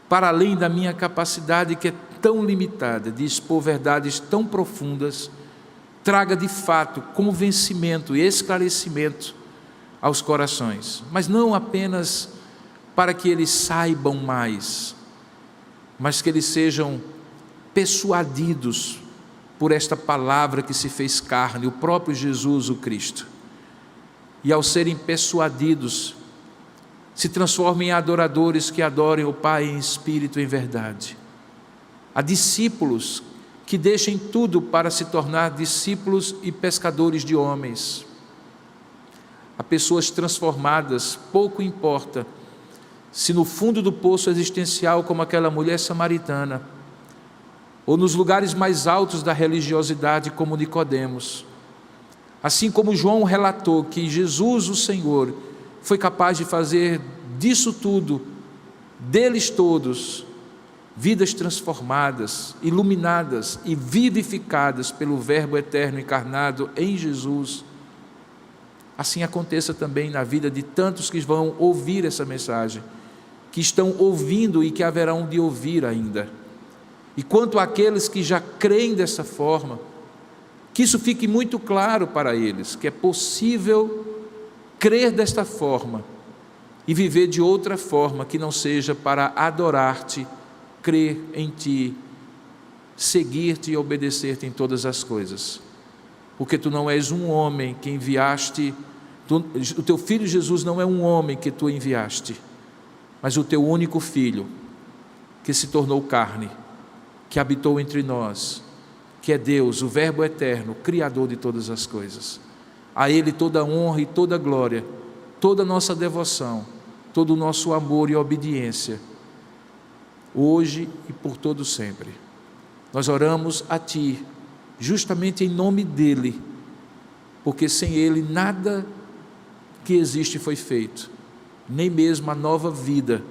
para além da minha capacidade que é tão limitada de expor verdades tão profundas, traga de fato convencimento e esclarecimento aos corações, mas não apenas para que eles saibam mais, mas que eles sejam persuadidos por esta palavra que se fez carne, o próprio Jesus, o Cristo. E ao serem persuadidos, se transformem em adoradores que adorem o Pai em espírito e em verdade. A discípulos que deixem tudo para se tornar discípulos e pescadores de homens. A pessoas transformadas, pouco importa se no fundo do poço existencial, como aquela mulher samaritana, ou nos lugares mais altos da religiosidade, como Nicodemos, assim como João relatou que Jesus, o Senhor, foi capaz de fazer disso tudo, deles todos, vidas transformadas, iluminadas e vivificadas pelo Verbo eterno encarnado em Jesus, assim aconteça também na vida de tantos que vão ouvir essa mensagem, que estão ouvindo e que haverão de ouvir ainda. E quanto àqueles que já creem dessa forma, que isso fique muito claro para eles, que é possível crer desta forma e viver de outra forma que não seja para adorar-te, crer em ti, seguir-te e obedecer-te em todas as coisas. Porque tu não és um homem que enviaste, o teu filho Jesus não é um homem que tu enviaste, mas o teu único filho, que se tornou carne, que habitou entre nós, que é Deus, o Verbo eterno, Criador de todas as coisas. A Ele toda a honra e toda a glória, toda a nossa devoção, todo o nosso amor e obediência, hoje e por todo sempre. Nós oramos a Ti, justamente em nome dEle, porque sem Ele nada que existe foi feito, nem mesmo a nova vida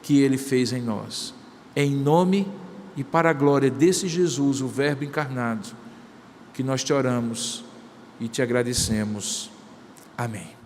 que Ele fez em nós. Em nome e para a glória desse Jesus, o Verbo encarnado, que nós te oramos e te agradecemos. Amém.